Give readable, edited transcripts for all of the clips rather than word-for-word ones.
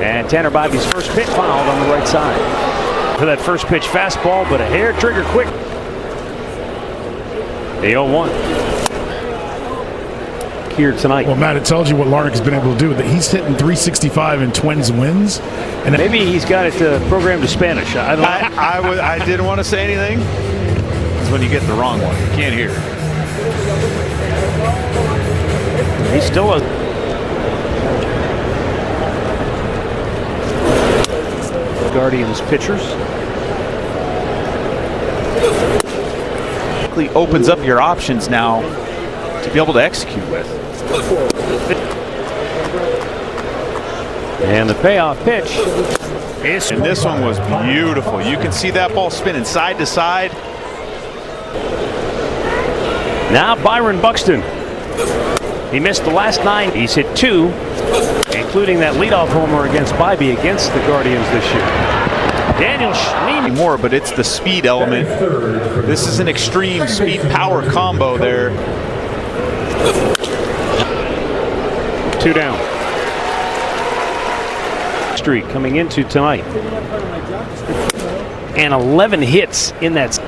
And Tanner Bibby's first pitch fouled on the right side. For that first pitch fastball, but a hair trigger quick. The 0-1. Here tonight. Well, Matt, it tells you what Larnach has been able to do. That he's hitting 365 in Twins wins, and maybe he's got it programmed to Spanish. I don't know. I didn't want to say anything. It's when you get the wrong one. You can't hear. He's still a Guardians pitchers. Opens up your options now to be able to execute with. And the payoff pitch is. And this one was beautiful. You can see that ball spinning side to side. Now Byron Buxton. He missed the last 9. He's hit 2, including that leadoff homer against Bibby against the Guardians this year. Daniel Schneemann. More, but it's the speed element. This is an extreme speed power combo there. 2 down. Streak coming into tonight. And 11 hits in that.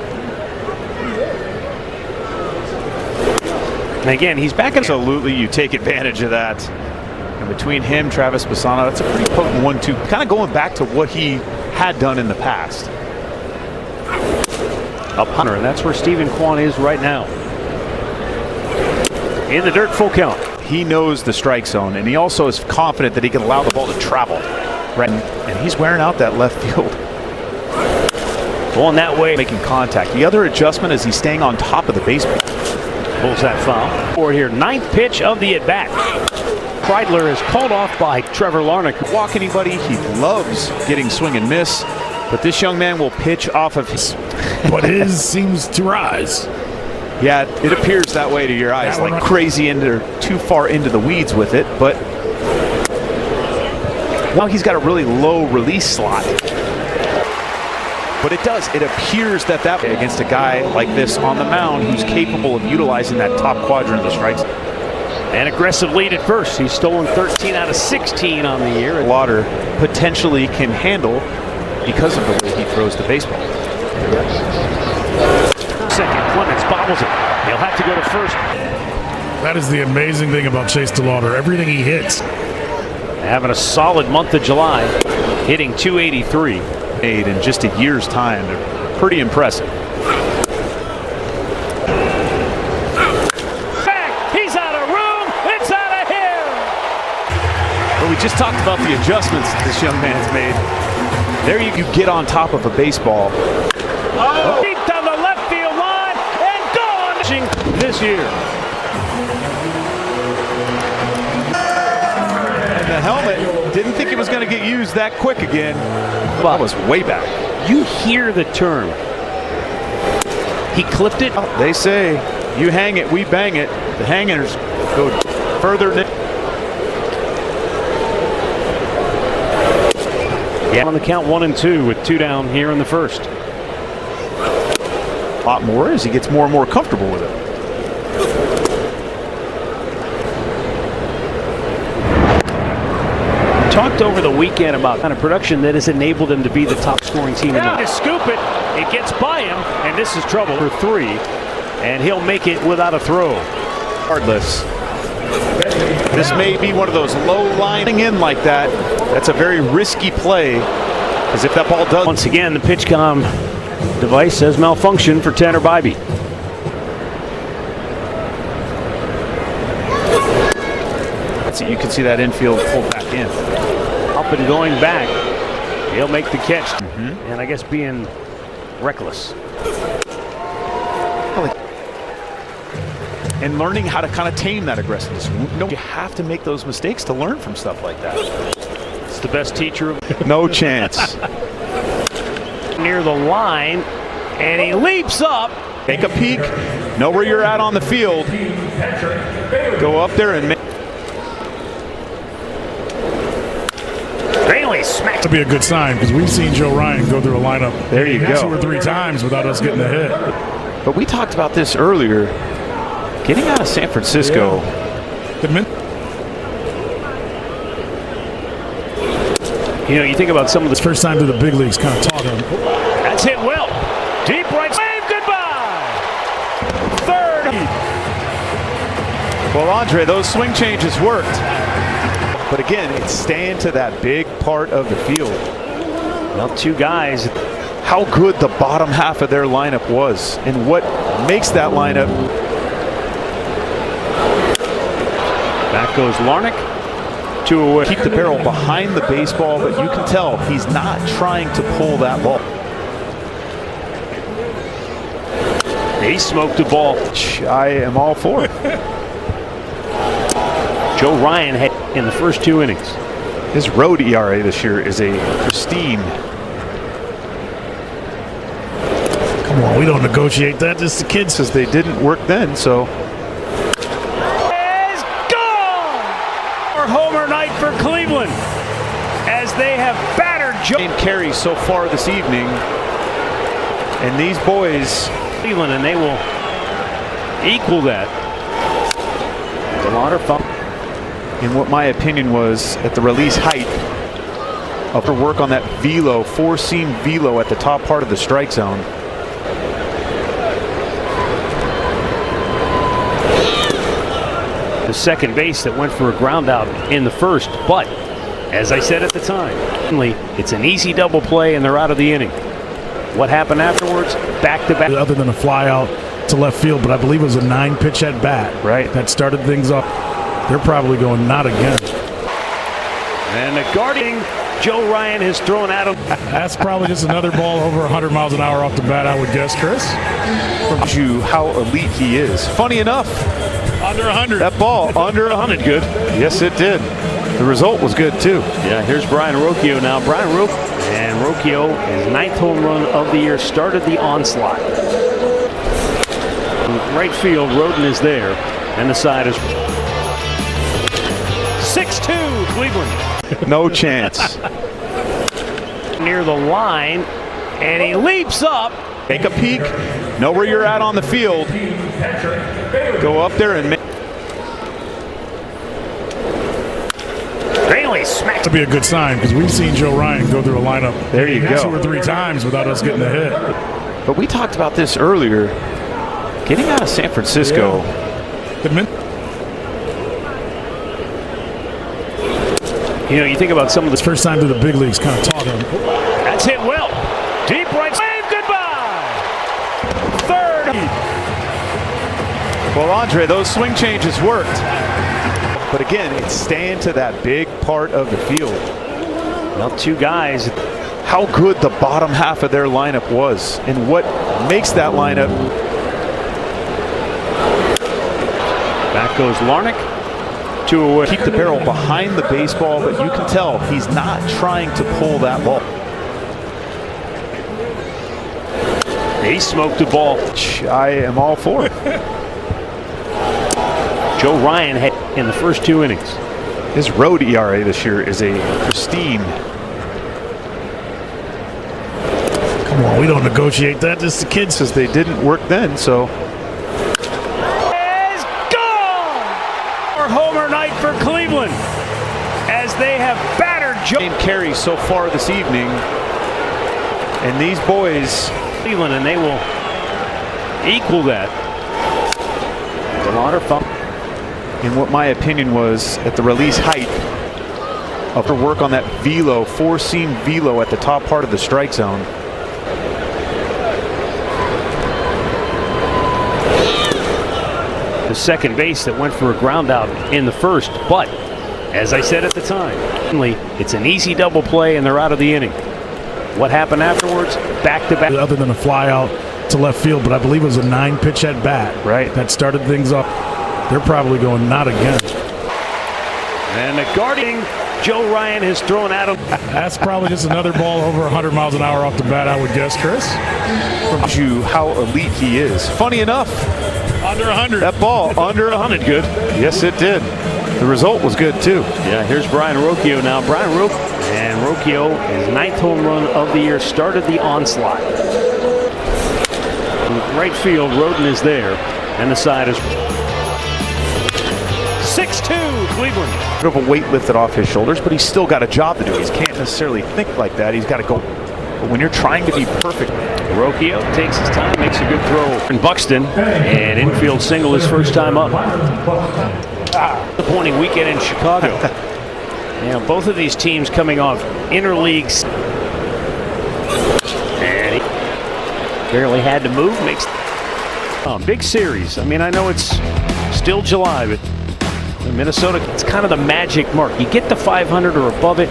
And again, he's back in. Absolutely, you take advantage of that. And between him, Travis Bassano, that's a pretty potent 1-2. Kind of going back to what he had done in the past. A punter, and that's where Stephen Kwan is right now. In the dirt, full count. He knows the strike zone, and he also is confident that he can allow the ball to travel. Right, and he's wearing out that left field. Going that way. Making contact. The other adjustment is he's staying on top of the baseball. Pulls that foul. Forward here, 9th pitch of the at-bat. Kreidler is called off by Trevor Larnach. Walk anybody, he loves getting swing and miss, but this young man will pitch off of his. But his seems to rise. Yeah, it appears that way to your eyes, like crazy too far into the weeds with it, but well, he's got a really low release slot. But it appears that against a guy like this on the mound who's capable of utilizing that top quadrant of the strikes. An aggressive lead at first. He's stolen 13 out of 16 on the year. Lauder potentially can handle because of the way he throws the baseball. Second, Clemens bobbles it. He'll have to go to first. That is the amazing thing about Chase DeLauder. Everything he hits. Having a solid month of July, hitting 283. In just a year's time. They're pretty impressive. He's out of room. It's out of here. Well, we just talked about the adjustments this young man's made. There you get on top of a baseball. Oh, deep down the left field line and gone. This year. And the helmet, didn't think it was going to get used that quick again. That was way back. You hear the term. He clipped it. They say, you hang it, we bang it. The hangers go further than. Yeah, on the count 1-2 with 2 down here in the first. A lot more as he gets more and more comfortable with it. Talked over the weekend about kind of production that has enabled him to be the top scoring team in the league. To scoop it, it gets by him, and this is trouble for 3, and he'll make it without a throw. Regardless, this may be one of those low lining in like that. That's a very risky play, as if that ball does. Once again, the PitchCom device says malfunction for Tanner Bibby. You can see that infield pulled back in. Up and going back. He'll make the catch. And I guess being reckless. And learning how to kind of tame that aggressiveness. No, you have to make those mistakes to learn from stuff like that. It's the best teacher. No chance. Near the line, and he leaps up. Take a peek. Know where you're at on the field. Go up there and make. To be a good sign, because we've seen Joe Ryan go through a lineup. There you go. 2 or 3 times without us getting a hit. But we talked about this earlier. Getting out of San Francisco. Yeah. You know, you think about some of the First time to the big leagues, kind of taught him. That's hit well. Deep right. Wave goodbye. Third. Well, Andre, those swing changes worked. But again, it's staying to that big part of the field. Well, two guys. How good the bottom half of their lineup was and what makes that lineup. Back goes Larnach. Two away. Keep the barrel behind the baseball, but you can tell he's not trying to pull that ball. He smoked the ball. I am all for it. Joe Ryan had in the first 2 innings. His road ERA this year is a pristine. Come on, we don't negotiate that. Just the kids. Says they didn't work then, so. Is gone! Or homer night for Cleveland as they have battered Joe. Carry so far this evening, and these boys. Cleveland, and they will equal that. A lot of fun. In what my opinion was at the release height of her work on that velo, four-seam velo at the top part of the strike zone. The second base that went for a ground out in the first, but as I said at the time, it's an easy double play and they're out of the inning. What happened afterwards? Back to back. Other than a fly out to left field, but I believe it was a 9-pitch at bat. Right. That started things off. They're probably going not again. And the guarding Joe Ryan has thrown at him. That's probably just another ball over 100 miles an hour off the bat, I would guess, Chris. Shows you how elite he is. Funny enough, Under 100. that ball under 100 good. Yes, it did. The result was good too. Yeah, here's Brian Rocchio now. Brian Rocchio, and Rocchio, his 9th home run of the year, started the onslaught. In right field, Roden is there, and the side is 6-2 Cleveland. No chance. Near the line, and he leaps up. Take a peek. Know where you're at on the field. Go up there and make. Bailey smacks. To be a good sign because we've seen Joe Ryan go through a lineup There you go. 2 or 3 times without us getting a hit. But we talked about this earlier. Getting out of San Francisco. You know, you think about some of the First time to the big leagues, kind of taught him. That's hit well. Deep right. Wave goodbye. Third. Well, Andre, those swing changes worked. But again, it's staying to that big part of the field. Well, two guys. How good the bottom half of their lineup was and what makes that lineup. Back goes Larnach. 2 away. Keep the barrel behind the baseball, but you can tell he's not trying to pull that ball. He smoked the ball. I am all for it. Joe Ryan had in the first 2 innings. His road ERA this year is a pristine. Come on, we don't negotiate that. Just the kids. Says they didn't work then, so. Is gone! Or homer night for Cleveland as they have battered Joe. Carry so far this evening, and these boys. Cleveland, and they will equal that. A lot of fun. In what my opinion was at the release height of her work on that velo, four-seam velo at the top part of the strike zone. The second base that went for a ground out in the first, but as I said at the time, it's an easy double play and they're out of the inning. What happened afterwards? Back to back. Other than a fly out to left field, but I believe it was a 9-pitch at bat. Right. That started things off. They're probably going not again. And the guarding Joe Ryan has thrown at him. That's probably just another ball over 100 miles an hour off the bat, I would guess, Chris. Shows you how elite he is. Funny enough, Under 100. that ball under 100 good. Yes, it did. The result was good too. Yeah, here's Brian Rocchio now. Brian Rocchio, and Rocchio, his 9th home run of the year, started the onslaught. In right field, Roden is there, and the side is 6-2 Cleveland. Bit of a weight lifted off his shoulders, but he's still got a job to do. He can't necessarily think like that. He's got to go. But when you're trying to be perfect. Rocchio takes his time, makes a good throw. And Buxton, an infield single his first time up. Disappointing weekend in Chicago. Both of these teams coming off interleagues. And he barely had to move. Makes big series. I mean, I know it's still July, but in Minnesota, it's kind of the magic mark. You get the 500 or above it,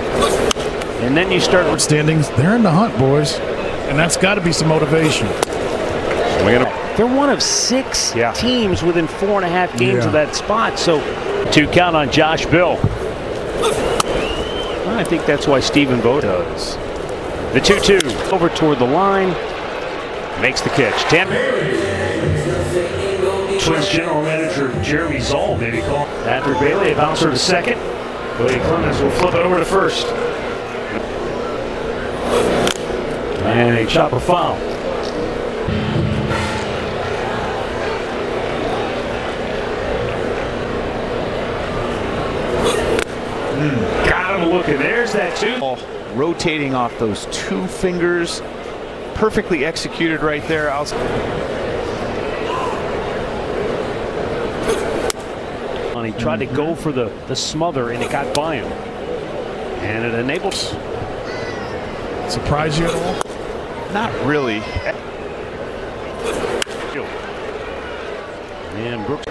and then you start standings. They're in the hunt, boys, and that's got to be some motivation. They're one of 6 teams within 4.5 games of that spot. So 2 count on Josh Bill. I think that's why Stephen Vogt does. The 2-2 over toward the line. Makes the catch. Twins general manager Jeremy Zoll maybe call Patrick Bailey, a bouncer to second. Cody Clemens will flip it over to first. And a chopper foul. Got him looking. There's that 2. Rotating off those 2 fingers. Perfectly executed right there. He tried to go for the smother, and it got by him. And it enables. Surprise you at all? Not really. And Brooks.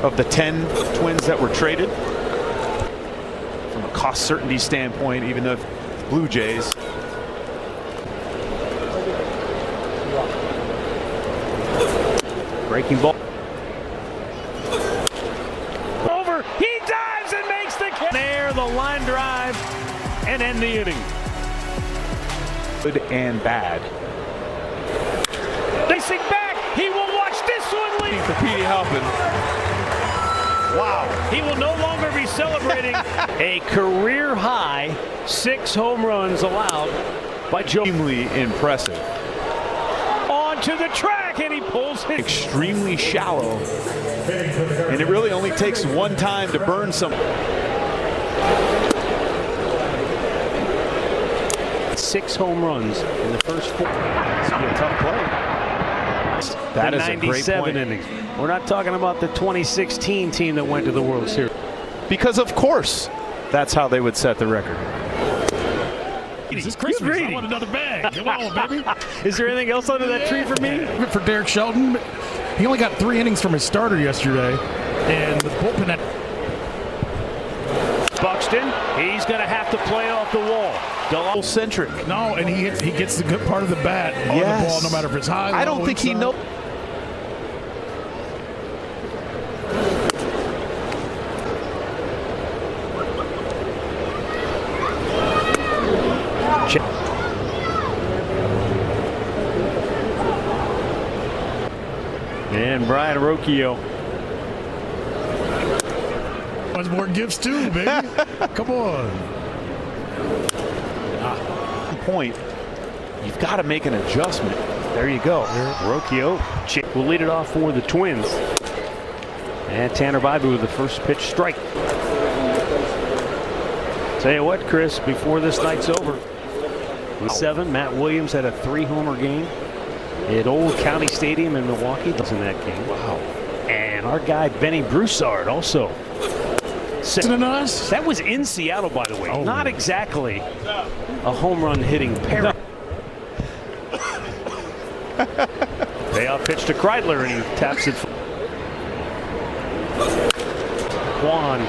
Of the 10 Twins that were traded, from a cost certainty standpoint, even though Blue Jays. Breaking ball. Over. He dives and makes the catch. There, the line drive, and end the inning. Good and bad. Racing back. He will watch this one lead. For Petey Halpin. Wow. He will no longer be celebrating a career high 6 home runs allowed by Joe. Extremely impressive. Onto the track, and he pulls it. Extremely shallow. And it really only takes one time to burn some. 6 home runs in the first 4. It's gonna be a tough play. That is a great point. Innings. We're not talking about the 2016 team that went to the World Series. Because of course, that's how they would set the record. This is Christmas. I want another bag. Come on, baby. Is there anything else under that tree for me? For Derek Shelton, he only got 3 innings from his starter yesterday, and the bullpen at Buxton, he's going to have to play off the wall. Centric. No, and he gets the good part of the bat on the ball, no matter if it's high. I don't think he knows. And Brian Rocchio. Much more gifts too, baby. Come on. Point. You've got to make an adjustment. There you go. Rocchio will lead it off for the Twins. And Tanner Bybee with the first pitch strike. Tell you what, Chris, before this night's over, with 7, Matt Williams had a 3-homer game at Old County Stadium in Milwaukee. Was in that game. Wow. And our guy Benny Broussard also. That was in Seattle, by the way. Oh. Not exactly a home run hitting pair. Payoff pitch to Kreidler, and he taps it. Juan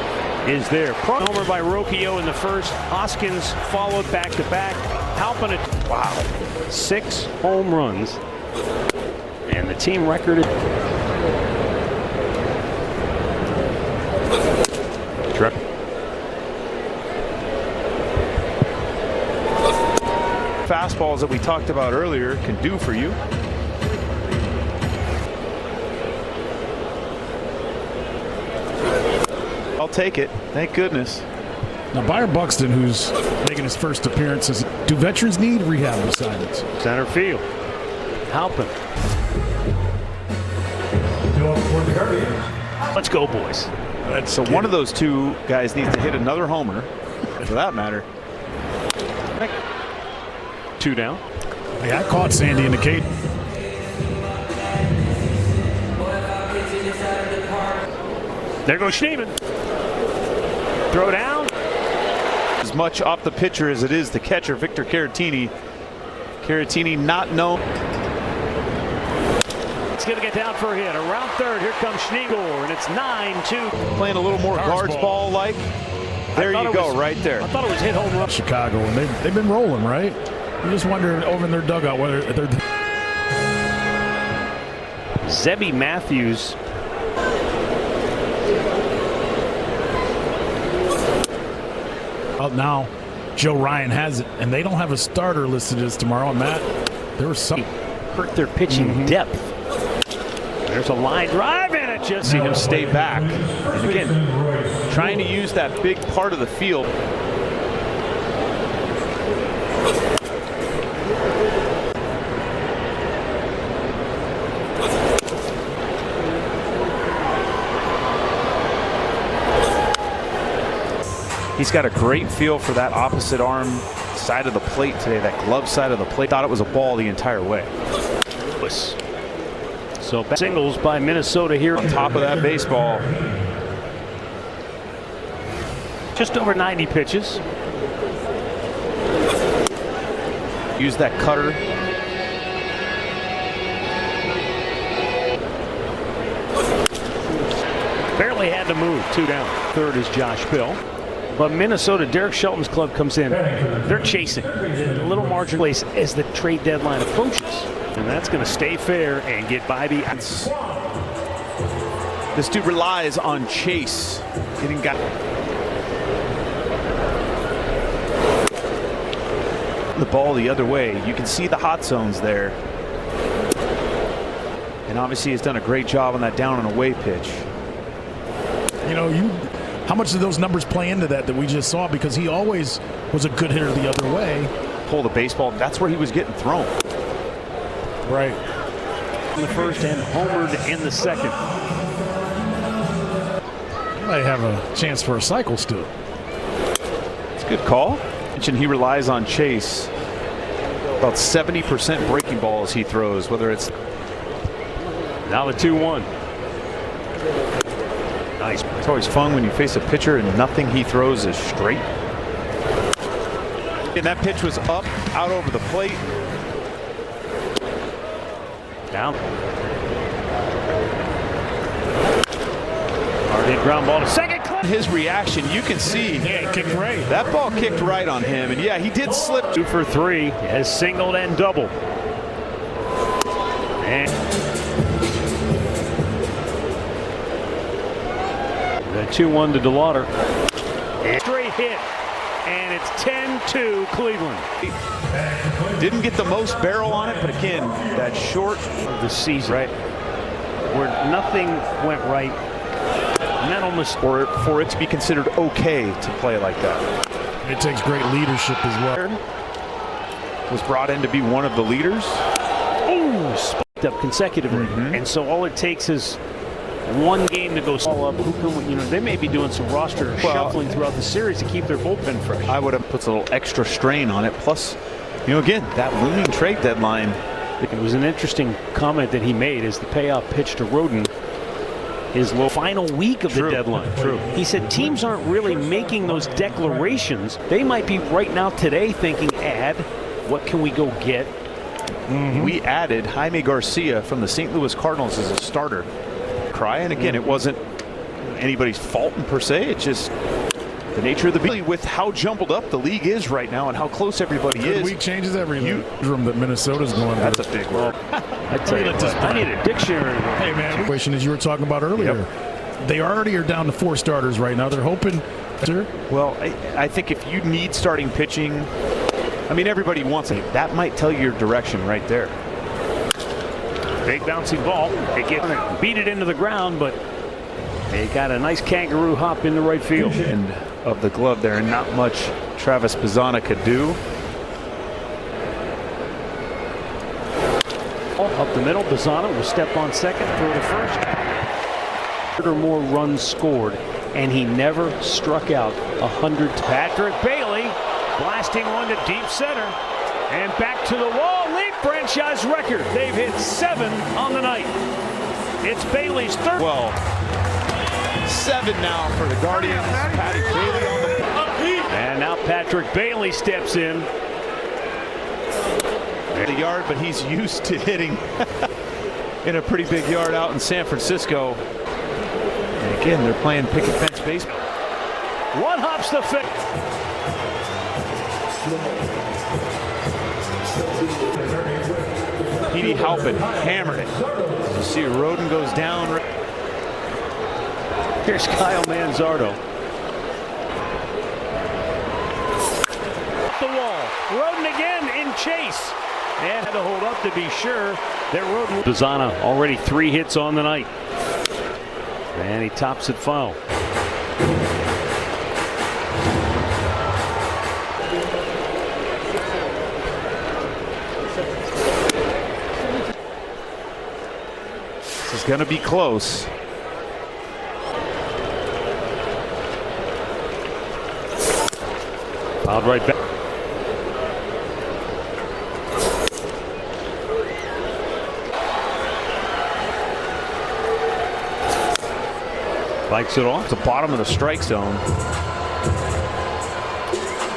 is there. Homer by Rocchio in the first. Hoskins followed back to back. Halpin at 6 home runs, and the team recorded. Fastballs that we talked about earlier can do for you. I'll take it. Thank goodness. Now, Byron Buxton, who's making his first appearance, says, do veterans need rehab assignments? Center field. Halpin. Let's go, boys. So one of those two guys needs to hit another homer, for that matter. 2 down. Yeah, I caught Sandy in the cage. There goes Schneeman. Throw down. As much off the pitcher as it is the catcher, Victor Caratini. Caratini not known. It's going to get down for a hit. Around third, here comes Schneegel, and it's 9-2. Playing a little more guards ball like. There you go, right there. I thought it was hit home run. Chicago, and they've been rolling, right? You just wonder over in their dugout whether they're. Zebby Matthews. Now, Joe Ryan has it, and they don't have a starter listed as tomorrow. And Matt, there was some Hurt their pitching depth. There's a line drive, and it just see him stay back. And again, trying to use that big part of the field. He's got a great feel for that opposite arm side of the plate today, that glove side of the plate. Thought it was a ball the entire way. So singles by Minnesota here On top of that baseball. Just over 90 pitches. Use that cutter. Barely had to move. 2 down. Third is Josh Bill. But Minnesota, Derek Shelton's club comes in. They're chasing a little margin place as the trade deadline approaches. And that's going to stay fair and get Bybee. This dude relies on chase. Getting got the ball the other way. You can see the hot zones there. And obviously he's done a great job on that down and away pitch. You know, how much do those numbers play into that we just saw? Because he always was a good hitter the other way. Pull the baseball. That's where he was getting thrown. Right. In the first and homered in the second. He might have a chance for a cycle still. It's a good call. Mentioned he relies on chase. About 70% breaking balls he throws, whether it's. Now the 2-1. Nice. It's always fun when you face a pitcher and nothing he throws is straight. And that pitch was up, out over the plate. Down. Hard hit ground ball to second. His reaction, you can see. Yeah, it kicked right. That ball kicked right on him. And yeah, he did slip. 2 for 3. Has singled and doubled. And the 2-1 to DeLauder. Straight hit. And it's 10-2 Cleveland. Didn't get the most barrel on it, but again, that short Of the season. right Where nothing went right. Mental mistake. or for it to be considered okay to play like that. It takes great leadership as well. Was brought in to be one of the leaders. Ooh, spiked up consecutively. And so all it takes is one game to go all up. Who can, you know, they may be doing some roster shuffling throughout the series to keep their bullpen fresh. I would have put a little extra strain on it. Plus, you know, again, that looming trade deadline. It was an interesting comment that he made as the payoff pitch to Rodin his final week of the deadline. True. He said teams aren't really making those declarations. They might be right now today thinking, what can we go get? We added Jaime Garcia from the St. Louis Cardinals as a starter. And again, it wasn't anybody's fault per se. It's just the nature of the beast. With how jumbled up the league is right now and how close everybody is. Week changes everything. Room that Minnesota's going. That's a big word. I tell you what, I need a dictionary. Hey man, question as you were talking about earlier. They already are down to 4 starters right now. They're hoping. Well, I think if you need starting pitching, I mean, everybody wants it. That might tell you your direction right there. Big bouncing ball. They beat it into the ground, but They got a nice kangaroo hop in the right field. End of the glove there, and not much Travis Bazzana could do. Up the middle, Bazzana will step on second, throw to first. Or more runs scored, and he never struck out 100. Patrick Bailey blasting one to deep center, and back to the wall. Leap franchise record. They've hit 7 on the night. It's Bailey's third. Well, 7 now for the Guardians. Patrick Bailey on the. And now Patrick Bailey steps in. The yard, but he's used to hitting in a pretty big yard out in San Francisco. And again, they're playing picket fence baseball. One hops the fifth. Petey Halpin hammered it. You see Roden goes down. Here's Kyle Manzardo. The wall. Roden again in chase. And had to hold up to be sure that Roden. Bazzana already 3 hits on the night. And he tops it foul. This is going to be close. Fouled right back. Likes it off. The bottom of the strike zone.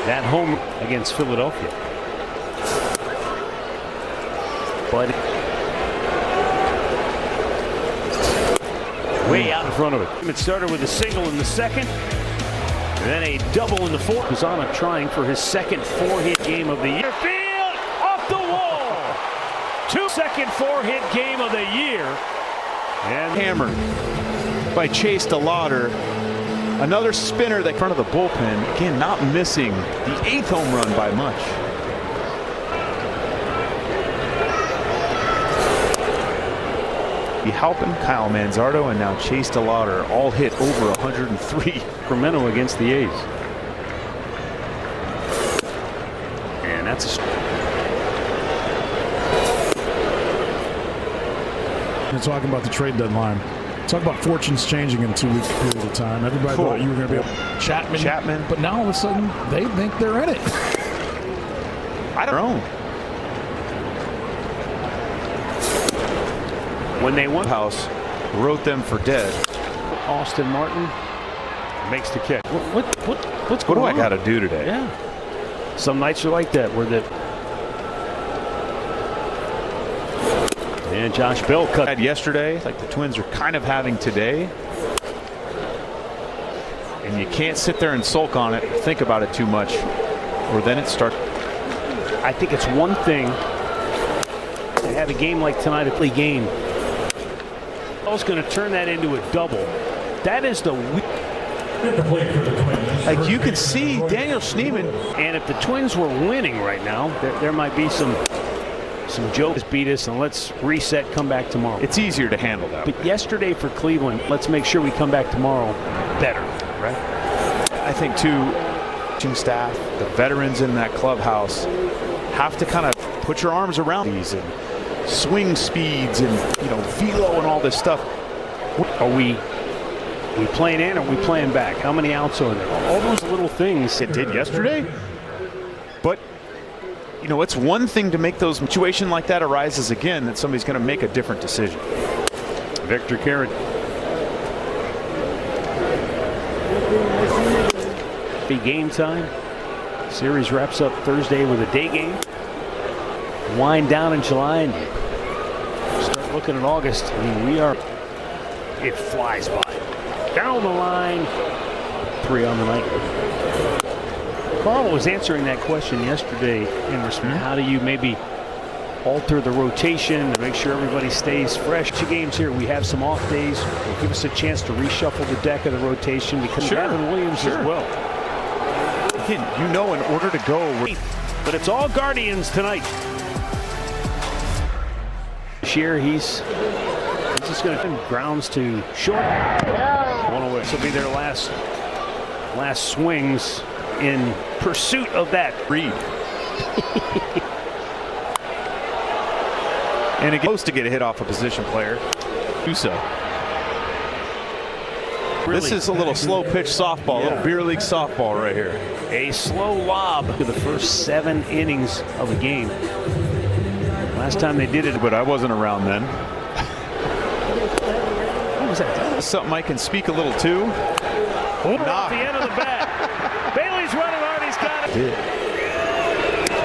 That home against Philadelphia. But way out in front of it. It started with a single in the second, and then a double in the fourth. Bazzana trying for his second 4-hit game of the year. Field off the wall. 2 second 4-hit game of the year. And Hammered by Chase DeLauder. Another spinner that in front of the bullpen. Again, not missing the 8th home run by much. Halpin, Kyle Manzardo, and now Chase DeLauder all hit over 103. Sacramento against the A's. And that's a. We're talking about the trade deadline. Talk about fortunes changing in a 2-week period of time. Everybody thought you were going to be able Chapman. But now all of a sudden, they think they're in it. I don't know. When they won, House wrote them for dead. Austin Martin makes the catch. What's What going do I on? got to do today? Yeah. Some nights are like that, where the. And Josh Bell cut. Had yesterday, like the Twins are kind of having today. And you can't sit there and sulk on it, think about it too much, or then it starts. I think it's one thing to have a game like tonight, a play game. Bell's going to turn that into a double. That is the. Like you can see Daniel Schneemann. And if the Twins were winning right now, there might be some jokes. Beat us and let's reset, come back tomorrow. It's easier to handle that. But yesterday for Cleveland, let's make sure we come back tomorrow better, right? I think too, team staff, the veterans in that clubhouse have to kind of put your arms around these and swing speeds and velo and all this stuff. Are we playing in or are we playing back? How many outs are there? All those little things It did yesterday. But it's one thing to make those situation like that arises again, that somebody's going to make a different decision. Victor Carrot. Be game time. Series wraps up Thursday with a day game. Wind down in July and start looking at August. I mean, it flies by. Down the line, 3 on the night. Carl was answering that question yesterday in response. How do you maybe alter the rotation to make sure everybody stays fresh? 2 games here. We have some off days. It'll give us a chance to reshuffle the deck of the rotation because Gavin Williams as well. Again, in order to go. But it's all Guardians tonight. This year he's just going to grounds to short. One away. This will be their last swings in pursuit of that read. And it goes to get a hit off a position player. Do so. Really? This is a little slow pitch softball, a little beer league softball right here. A slow lob to the first 7 innings of a game. Last time they did it, but I wasn't around then. What was that? Something I can speak a little to. Off the end of the bat. Bailey's running hard. He's got it.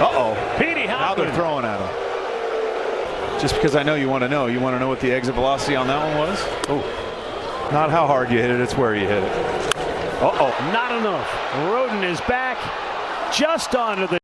Uh-oh. Petey now they're throwing at him. Just because I know you want to know. You want to know what the exit velocity on that one was? Oh. Not how hard you hit it, it's where you hit it. Uh-oh. Not enough. Roden is back just onto the